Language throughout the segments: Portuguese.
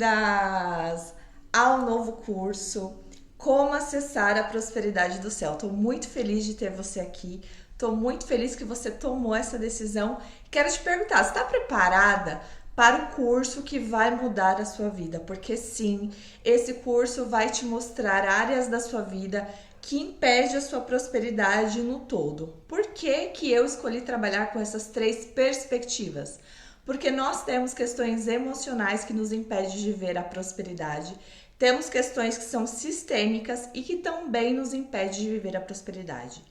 bem-vindas ao novo curso Como Acessar a Prosperidade do Céu. Estou muito feliz de ter você aqui, estou muito feliz que você tomou essa decisão. Quero te perguntar, você está preparada para o curso que vai mudar a sua vida? Porque sim, esse curso vai te mostrar áreas da sua vida que impede a sua prosperidade no todo. Por que que eu escolhi trabalhar com essas três perspectivas? Porque nós temos questões emocionais que nos impedem de ver a prosperidade, temos questões que são sistêmicas e que também nos impedem de viver a prosperidade.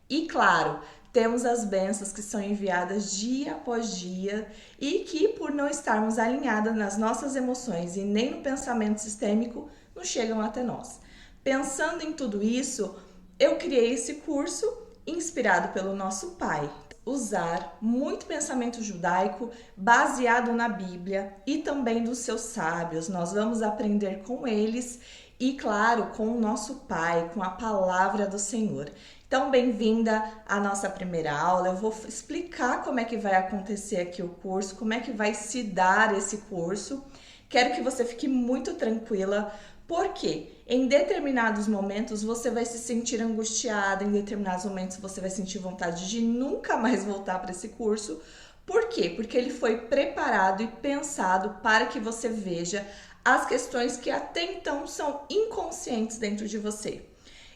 E claro, temos as bênçãos que são enviadas dia após dia e que, por não estarmos alinhadas nas nossas emoções e nem no pensamento sistêmico, não chegam até nós. Pensando em tudo isso, eu criei esse curso inspirado pelo nosso pai. Usar muito pensamento judaico baseado na Bíblia e também dos seus sábios. Nós vamos aprender com eles e, claro, com o nosso Pai, com a palavra do Senhor. Então, bem-vinda à nossa primeira aula. Eu vou explicar como é que vai acontecer aqui o curso, como é que vai se dar esse curso. Quero que você fique muito tranquila, porque em determinados momentos você vai se sentir angustiada, em determinados momentos você vai sentir vontade de nunca mais voltar para esse curso. Por quê? Porque ele foi preparado e pensado para que você veja as questões que até então são inconscientes dentro de você.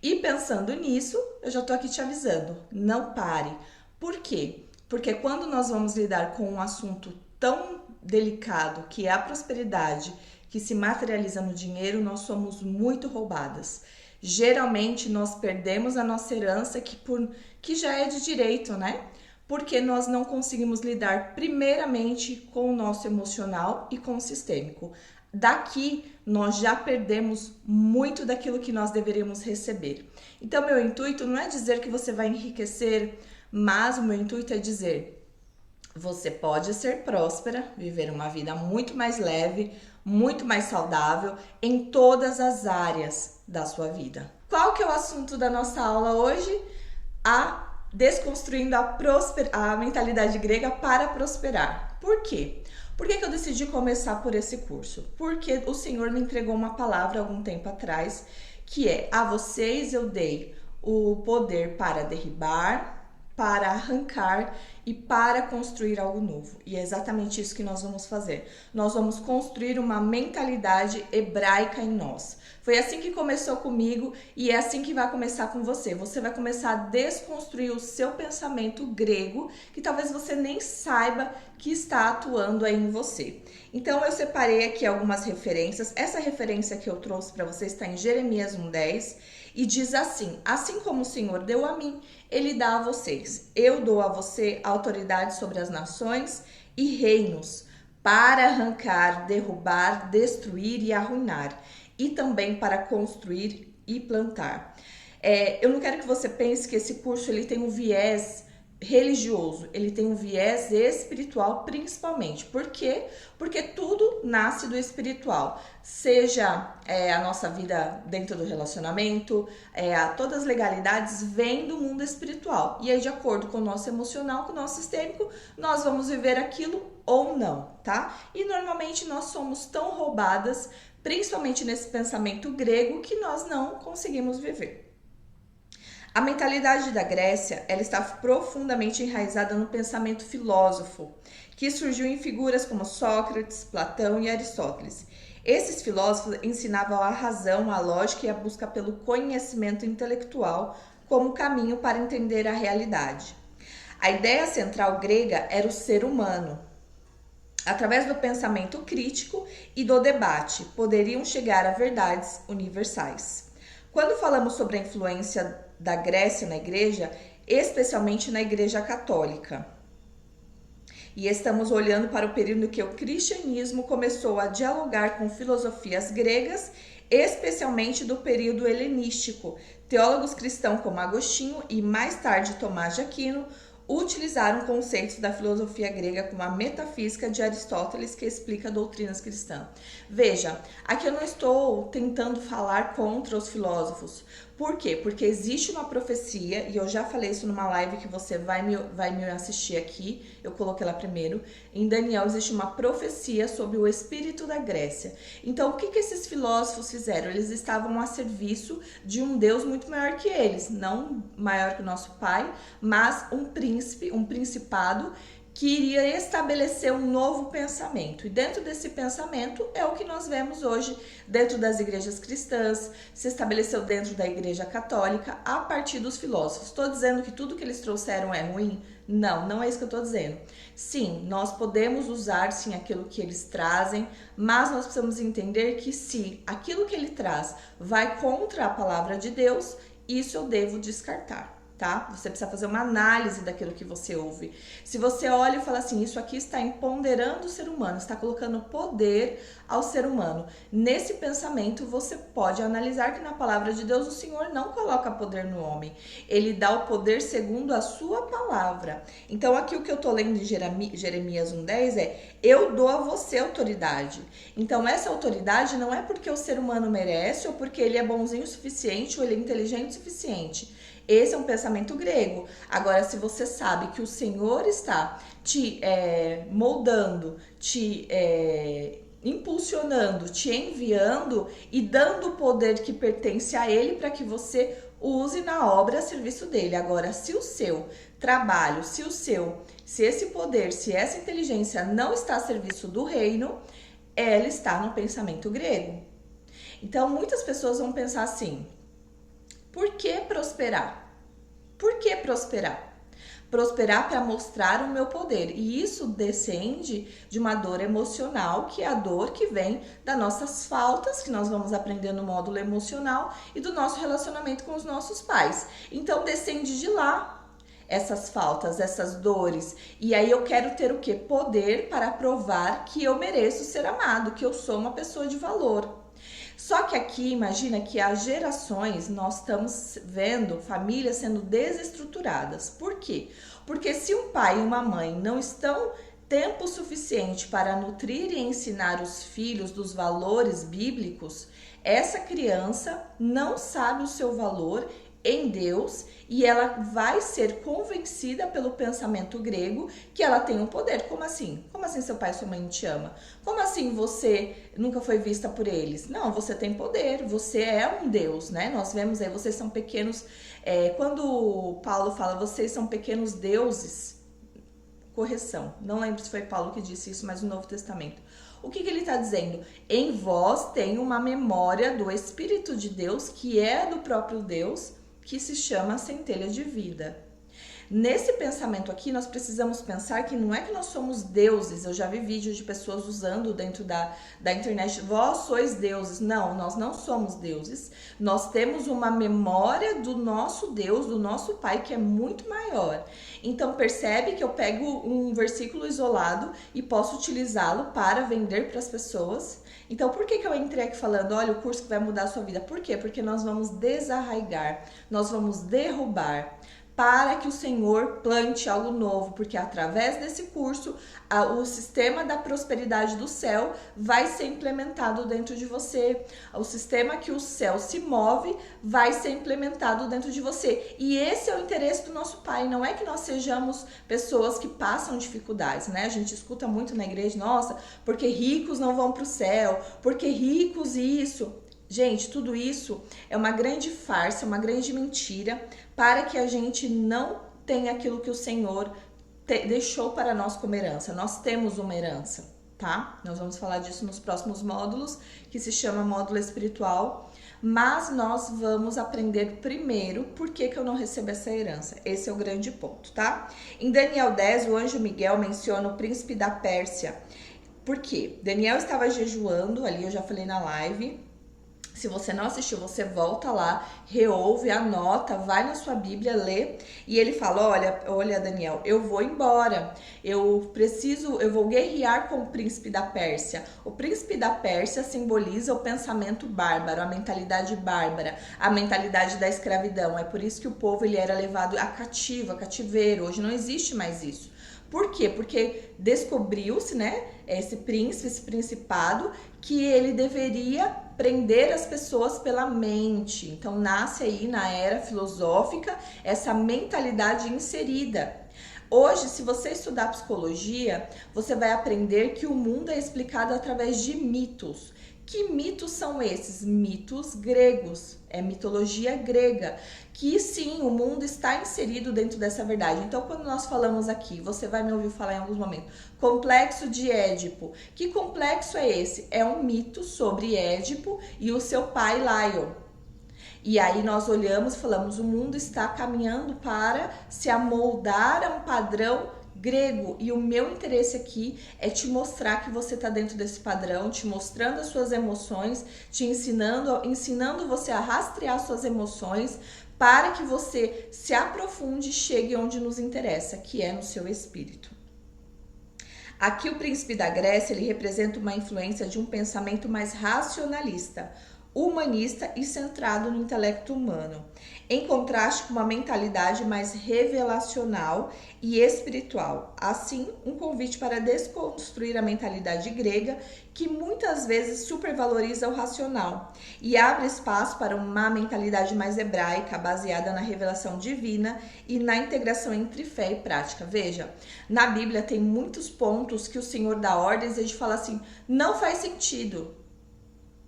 E pensando nisso, eu já estou aqui te avisando, não pare. Por quê? Porque quando nós vamos lidar com um assunto tão delicado que é a prosperidade, que se materializa no dinheiro, nós somos muito roubadas. Geralmente nós perdemos a nossa herança que já é de direito, né? Porque nós não conseguimos lidar primeiramente com o nosso emocional e com o sistêmico. Daqui nós já perdemos muito daquilo que nós deveríamos receber. Então meu intuito não é dizer que você vai enriquecer, mas o meu intuito é dizer: você pode ser próspera, viver uma vida muito mais leve, muito mais saudável em todas as áreas da sua vida. Qual que é o assunto da nossa aula hoje? Desconstruindo a mentalidade grega para prosperar. Por quê? Por que eu decidi começar por esse curso? Porque o Senhor me entregou uma palavra há algum tempo atrás, que é: a vocês eu dei o poder para derribar, para arrancar e para construir algo novo. E é exatamente isso que nós vamos fazer. Nós vamos construir uma mentalidade hebraica em nós. Foi assim que começou comigo e é assim que vai começar com você. Você vai começar a desconstruir o seu pensamento grego, que talvez você nem saiba que está atuando aí em você. Então eu separei aqui algumas referências. Essa referência que eu trouxe para você está em Jeremias 1:10 e diz assim: assim como o Senhor deu a mim, Ele dá a vocês. Eu dou a você autoridade sobre as nações e reinos, para arrancar, derrubar, destruir e arruinar, e também para construir e plantar. Eu não quero que você pense que esse curso ele tem um viés religioso, ele tem um viés espiritual principalmente. Por quê? Porque tudo nasce do espiritual, seja a nossa vida dentro do relacionamento, todas as legalidades vêm do mundo espiritual. E aí, de acordo com o nosso emocional, com o nosso sistêmico, nós vamos viver aquilo ou não, tá? E normalmente nós somos tão roubadas, principalmente nesse pensamento grego, que nós não conseguimos viver. A mentalidade da Grécia, ela está profundamente enraizada no pensamento filósofo, que surgiu em figuras como Sócrates, Platão e Aristóteles. Esses filósofos ensinavam a razão, a lógica e a busca pelo conhecimento intelectual como caminho para entender a realidade. A ideia central grega era o ser humano. Através do pensamento crítico e do debate, poderiam chegar a verdades universais. Quando falamos sobre a influência da Grécia na igreja, especialmente na igreja católica, e estamos olhando para o período que o cristianismo começou a dialogar com filosofias gregas, especialmente do período helenístico. Teólogos cristãos como Agostinho e mais tarde Tomás de Aquino utilizaram conceitos da filosofia grega como a metafísica de Aristóteles, que explica doutrinas cristãs. Veja, aqui eu não estou tentando falar contra os filósofos, Por quê? Porque existe uma profecia, e eu já falei isso numa live que você vai me assistir aqui, eu coloquei lá primeiro. Em Daniel existe uma profecia sobre o espírito da Grécia. Então, o que esses filósofos fizeram? Eles estavam a serviço de um Deus muito maior que eles, não maior que o nosso pai, mas um príncipe, um principado, que iria estabelecer um novo pensamento. E dentro desse pensamento é o que nós vemos hoje dentro das igrejas cristãs, se estabeleceu dentro da igreja católica a partir dos filósofos. Estou dizendo que tudo que eles trouxeram é ruim? Não, não é isso que eu estou dizendo. Sim, nós podemos usar sim aquilo que eles trazem, mas nós precisamos entender que se aquilo que ele traz vai contra a palavra de Deus, isso eu devo descartar. Tá? Você precisa fazer uma análise daquilo que você ouve. Se você olha e fala assim, isso aqui está empoderando o ser humano, está colocando poder ao ser humano. Nesse pensamento, você pode analisar que na palavra de Deus o Senhor não coloca poder no homem. Ele dá o poder segundo a sua palavra. Então, aqui o que eu tô lendo em Jeremias 1:10 é, eu dou a você autoridade. Então, essa autoridade não é porque o ser humano merece ou porque ele é bonzinho o suficiente ou ele é inteligente o suficiente. Esse é um pensamento grego. Agora, se você sabe que o Senhor está te moldando, te impulsionando, te enviando e dando o poder que pertence a Ele para que você use na obra a serviço dele. Agora, se o seu trabalho, se esse poder, se essa inteligência não está a serviço do reino, ela está no pensamento grego. Então, muitas pessoas vão pensar assim, por que prosperar? Por que prosperar? Prosperar para mostrar o meu poder. E isso descende de uma dor emocional, que é a dor que vem das nossas faltas, que nós vamos aprender no módulo emocional, e do nosso relacionamento com os nossos pais. Então, descende de lá essas faltas, essas dores. E aí eu quero ter o quê? Poder para provar que eu mereço ser amado, que eu sou uma pessoa de valor. Só que aqui, imagina que há gerações nós estamos vendo famílias sendo desestruturadas. Por quê? Porque se um pai e uma mãe não estão tempo suficiente para nutrir e ensinar os filhos dos valores bíblicos, essa criança não sabe o seu valor em Deus e ela vai ser convencida pelo pensamento grego que ela tem um poder. Como assim? Como assim seu pai e sua mãe te amam? Como assim você nunca foi vista por eles? Não, você tem poder, você é um Deus, né? Nós vemos aí, vocês são pequenos, quando Paulo fala, vocês são pequenos deuses, correção, não lembro se foi Paulo que disse isso, mas no Novo Testamento. O que ele está dizendo? Em vós tem uma memória do Espírito de Deus, que é do próprio Deus, que se chama centelha de vida. Nesse pensamento aqui, nós precisamos pensar que não é que nós somos deuses. Eu já vi vídeos de pessoas usando dentro da internet, vós sois deuses. Não, nós não somos deuses. Nós temos uma memória do nosso Deus, do nosso Pai, que é muito maior. Então, percebe que eu pego um versículo isolado e posso utilizá-lo para vender para as pessoas. Então, por que eu entrei aqui falando, olha, o curso que vai mudar a sua vida? Por quê? Porque nós vamos desarraigar, nós vamos derrubar, para que o Senhor plante algo novo, porque através desse curso, o sistema da prosperidade do céu vai ser implementado dentro de você. O sistema que o céu se move vai ser implementado dentro de você. E esse é o interesse do nosso Pai, não é que nós sejamos pessoas que passam dificuldades, né? A gente escuta muito na igreja, nossa, porque ricos não vão para o céu, porque ricos isso... Gente, tudo isso é uma grande farsa, uma grande mentira para que a gente não tenha aquilo que o Senhor deixou para nós como herança. Nós temos uma herança, tá? Nós vamos falar disso nos próximos módulos, que se chama módulo espiritual. Mas nós vamos aprender primeiro por que eu não recebo essa herança. Esse é o grande ponto, tá? Em Daniel 10, o anjo Miguel menciona o príncipe da Pérsia. Por quê? Daniel estava jejuando, ali eu já falei na live. Se você não assistiu, você volta lá, reouve, anota, vai na sua Bíblia, lê. E ele fala, olha Daniel, eu vou embora. Eu vou guerrear com o príncipe da Pérsia. O príncipe da Pérsia simboliza o pensamento bárbaro, a mentalidade bárbara, a mentalidade da escravidão. É por isso que o povo ele era levado a cativeiro. Hoje não existe mais isso. Por quê? Porque descobriu-se, né, esse príncipe, esse principado, que ele deveria prender as pessoas pela mente. Então nasce aí na era filosófica essa mentalidade inserida. Hoje, se você estudar psicologia, você vai aprender que o mundo é explicado através de mitos. Que mitos são esses? Mitos gregos, é mitologia grega, que sim, o mundo está inserido dentro dessa verdade. Então, quando nós falamos aqui, você vai me ouvir falar em alguns momentos, complexo de Édipo. Que complexo é esse? É um mito sobre Édipo e o seu pai Laio. E aí nós olhamos e falamos, o mundo está caminhando para se amoldar a um padrão grego. E o meu interesse aqui é te mostrar que você está dentro desse padrão, te mostrando as suas emoções, te ensinando você a rastrear suas emoções para que você se aprofunde e chegue onde nos interessa, que é no seu espírito. Aqui o príncipe da Grécia, ele representa uma influência de um pensamento mais racionalista, humanista e centrado no intelecto humano, em contraste com uma mentalidade mais revelacional e espiritual. Assim, um convite para desconstruir a mentalidade grega, que muitas vezes supervaloriza o racional e abre espaço para uma mentalidade mais hebraica, baseada na revelação divina e na integração entre fé e prática. Veja, na Bíblia tem muitos pontos que o Senhor dá ordens e a gente fala assim, não faz sentido,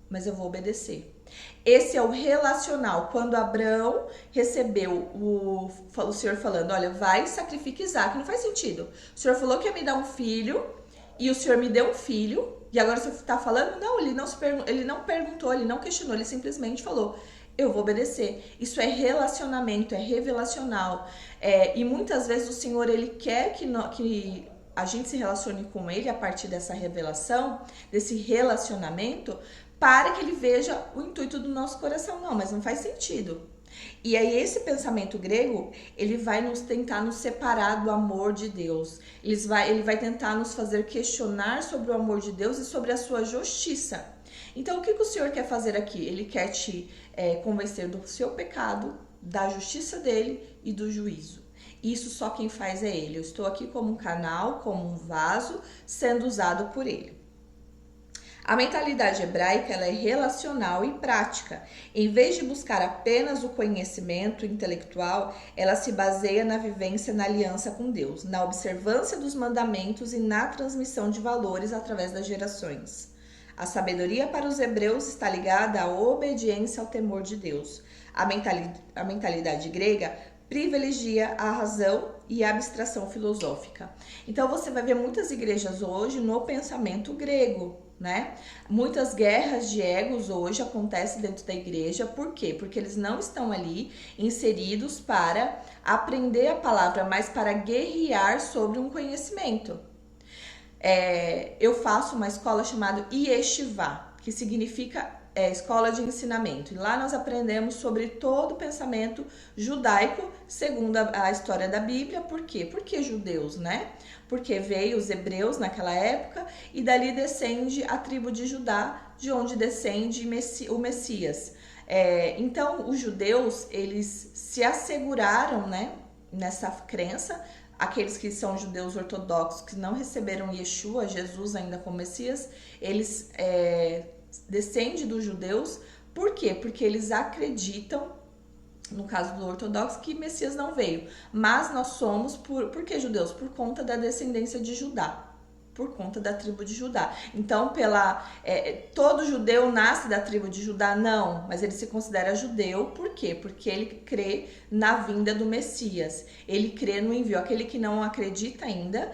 mas eu vou obedecer. Esse é o relacional. Quando Abraão recebeu o Senhor falando, olha, vai, sacrifica Isaac. Não faz sentido. O Senhor falou que ia me dar um filho e o Senhor me deu um filho. E agora você está falando? Não, ele não perguntou, ele não questionou, ele simplesmente falou, eu vou obedecer. Isso é relacionamento, é revelacional. E muitas vezes o Senhor, ele quer que a gente se relacione com ele a partir dessa revelação, desse relacionamento, para que ele veja o intuito do nosso coração. Não, mas não faz sentido. E aí esse pensamento grego, ele vai tentar nos separar do amor de Deus. Ele vai tentar nos fazer questionar sobre o amor de Deus e sobre a sua justiça. Então o que o Senhor quer fazer aqui? Ele quer te convencer do seu pecado, da justiça dele e do juízo. Isso só quem faz é ele. Eu estou aqui como um canal, como um vaso, sendo usado por ele. A mentalidade hebraica, ela é relacional e prática. Em vez de buscar apenas o conhecimento intelectual, ela se baseia na vivência na aliança com Deus, na observância dos mandamentos e na transmissão de valores através das gerações. A sabedoria para os hebreus está ligada à obediência ao temor de Deus. A mentalidade grega privilegia a razão e a abstração filosófica. Então você vai ver muitas igrejas hoje no pensamento grego, né? Muitas guerras de egos hoje acontecem dentro da igreja. Por quê? Porque eles não estão ali inseridos para aprender a palavra, mas para guerrear sobre um conhecimento. Eu faço uma escola chamada Yeshiva, que significa escola de ensinamento. E lá nós aprendemos sobre todo o pensamento judaico, segundo a história da Bíblia. Por quê? Porque judeus, né? Porque veio os hebreus naquela época e dali descende a tribo de Judá, de onde descende o Messias. Então, os judeus, eles se asseguraram, né, nessa crença. Aqueles que são judeus ortodoxos, que não receberam Yeshua, Jesus ainda como Messias, eles descendem dos judeus. Por quê? Porque eles acreditam, no caso do ortodoxo, que Messias não veio. Mas nós somos, por que judeus? Por conta da descendência de Judá, por conta da tribo de Judá. Então, todo judeu nasce da tribo de Judá? Não, mas ele se considera judeu. Por quê? Porque ele crê na vinda do Messias, ele crê no envio. Aquele que não acredita ainda,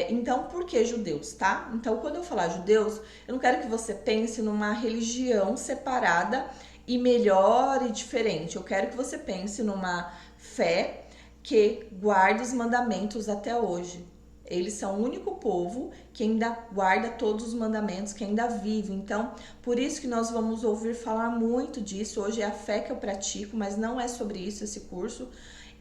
então por que judeus, tá? Então, quando eu falar judeus, eu não quero que você pense numa religião separada e melhor e diferente. Eu quero que você pense numa fé que guarda os mandamentos até hoje. Eles são o único povo que ainda guarda todos os mandamentos, que ainda vive. Então, por isso que nós vamos ouvir falar muito disso. Hoje é a fé que eu pratico, mas não é sobre isso esse curso.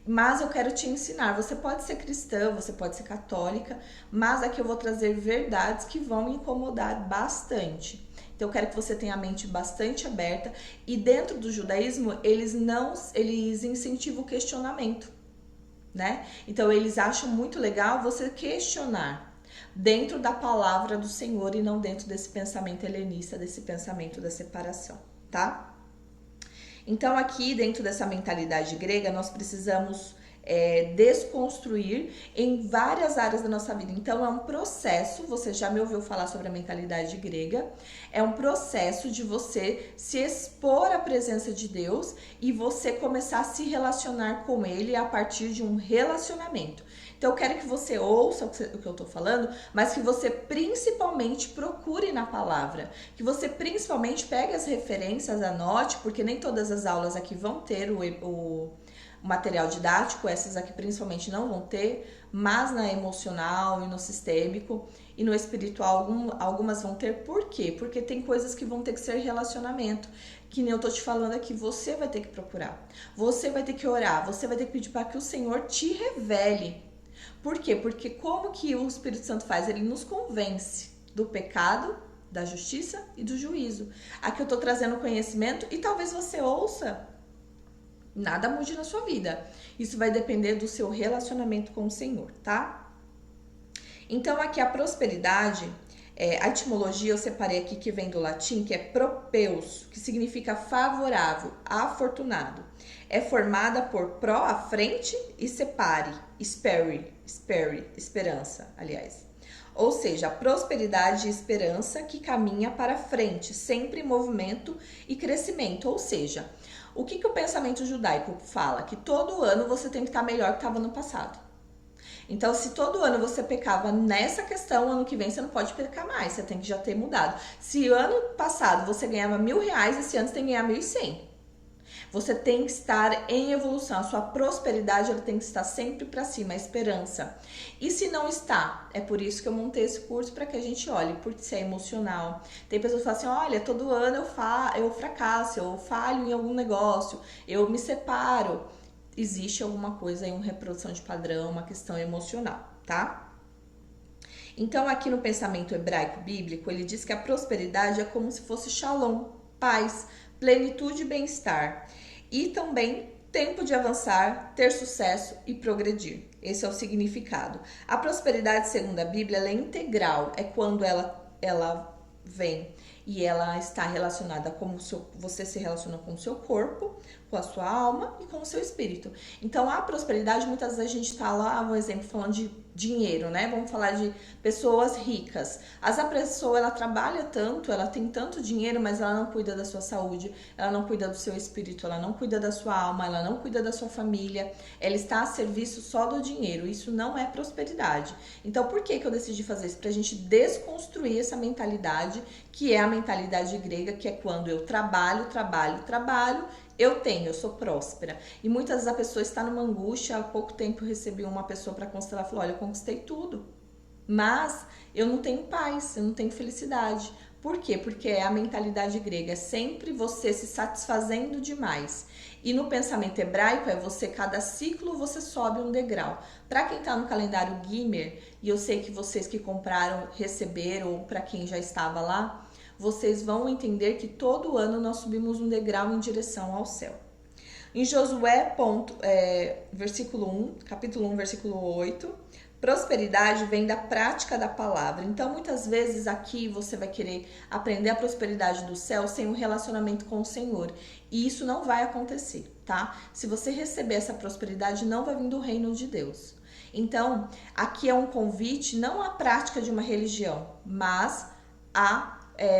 Mas eu quero te ensinar. Você pode ser cristã, você pode ser católica, mas aqui eu vou trazer verdades que vão incomodar bastante. Então, eu quero que você tenha a mente bastante aberta. E dentro do judaísmo, eles incentivam o questionamento, né? Então eles acham muito legal você questionar. dentro da palavra do Senhor e não dentro desse pensamento helenista, desse pensamento da separação, tá? Então aqui dentro dessa mentalidade grega nós precisamos desconstruir em várias áreas da nossa vida. Então é um processo, você já me ouviu falar sobre a mentalidade grega, é um processo de você se expor à presença de Deus e você começar a se relacionar com Ele a partir de um relacionamento. Então eu quero que você ouça o que eu tô falando, mas que você principalmente procure na palavra, que você principalmente pegue as referências, anote, porque nem todas as aulas aqui vão ter o material didático, essas aqui principalmente não vão ter, mas na emocional e no sistêmico e no espiritual algumas vão ter. Por quê? Porque tem coisas que vão ter que ser relacionamento, que nem eu tô te falando aqui, você vai ter que procurar, você vai ter que orar, você vai ter que pedir para que o Senhor te revele. Por quê? Porque como que o Espírito Santo faz? Ele nos convence do pecado, da justiça e do juízo. Aqui eu tô trazendo conhecimento e talvez você ouça, nada mude na sua vida. Isso vai depender do seu relacionamento com o Senhor, tá? Então, aqui a prosperidade, a etimologia eu separei aqui que vem do latim, que é propeus, que significa favorável, afortunado. É formada por pro, à frente, e separe, esperança, aliás. Ou seja, a prosperidade e esperança que caminha para frente, sempre em movimento e crescimento. Ou seja, o que o pensamento judaico fala? Que todo ano você tem que estar melhor que estava no passado. Então, se todo ano você pecava nessa questão, ano que vem você não pode pecar mais, você tem que já ter mudado. Se ano passado você ganhava R$1.000, esse ano você tem que ganhar 1.100. Você tem que estar em evolução, a sua prosperidade ela tem que estar sempre para cima, a esperança. E se não está, é por isso que eu montei esse curso, para que a gente olhe, porque se é emocional. Tem pessoas que falam assim, olha, todo ano eu fracasso, eu falho em algum negócio, eu me separo. Existe alguma coisa aí, uma reprodução de padrão, uma questão emocional, tá? Então aqui no pensamento hebraico bíblico, ele diz que a prosperidade é como se fosse shalom, paz, plenitude e bem-estar. E também tempo de avançar, ter sucesso e progredir. Esse é o significado. A prosperidade, segundo a Bíblia, ela é integral. É quando ela vem e ela está relacionada como você se relaciona com o seu corpo, com a sua alma e com o seu espírito. Então, a prosperidade, muitas vezes a gente está lá, um exemplo, falando de dinheiro, né? Vamos falar de pessoas ricas. A pessoa, ela trabalha tanto, ela tem tanto dinheiro, mas ela não cuida da sua saúde, ela não cuida do seu espírito, ela não cuida da sua alma, ela não cuida da sua família, ela está a serviço só do dinheiro. Isso não é prosperidade. Então, por que eu decidi fazer isso? Pra gente desconstruir essa mentalidade, que é a mentalidade grega, que é quando eu trabalho, eu sou próspera. E muitas vezes a pessoa está numa angústia. Há pouco tempo eu recebi uma pessoa para constelar, falou, olha, eu conquistei tudo, mas eu não tenho paz, eu não tenho felicidade. Por quê? Porque é a mentalidade grega, é sempre você se satisfazendo demais. E no pensamento hebraico é você, cada ciclo você sobe um degrau. Para quem está no calendário Gimer, e eu sei que vocês que compraram, receberam, ou para quem já estava lá, vocês vão entender que todo ano nós subimos um degrau em direção ao céu. Em Josué, versículo 1, capítulo 1, versículo 8, prosperidade vem da prática da palavra. Então, muitas vezes aqui você vai querer aprender a prosperidade do céu sem um relacionamento com o Senhor. E isso não vai acontecer, tá? Se você receber essa prosperidade, não vai vir do reino de Deus. Então, aqui é um convite, não à prática de uma religião, mas a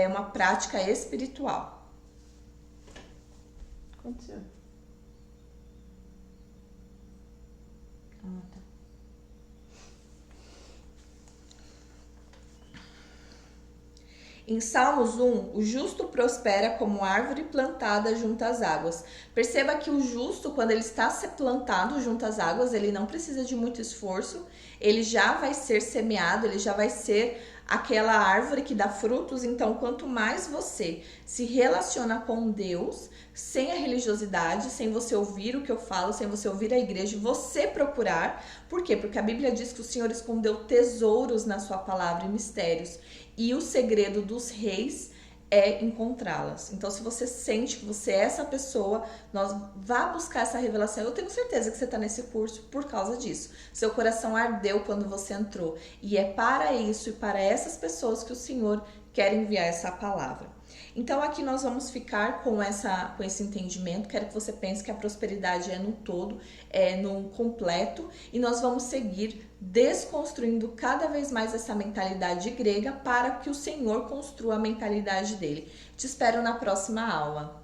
uma prática espiritual. Aconteceu. Tá. Em Salmos 1, o justo prospera como árvore plantada junto às águas. Perceba que o justo, quando ele está plantado junto às águas, ele não precisa de muito esforço, ele já vai ser semeado, ele já vai ser aquela árvore que dá frutos. Então, quanto mais você se relaciona com Deus, sem a religiosidade, sem você ouvir o que eu falo, sem você ouvir a igreja, você procurar. Por quê? Porque a Bíblia diz que o Senhor escondeu tesouros na sua palavra e mistérios. E o segredo dos reis é encontrá-las. Então, se você sente que você é essa pessoa, vá buscar essa revelação. Eu tenho certeza que você está nesse curso por causa disso. Seu coração ardeu quando você entrou. E é para isso e para essas pessoas que o Senhor quer enviar essa palavra. Então, aqui nós vamos ficar com esse entendimento. Quero que você pense que a prosperidade é no todo, é no completo, e nós vamos seguir desconstruindo cada vez mais essa mentalidade grega para que o Senhor construa a mentalidade dele. Te espero na próxima aula.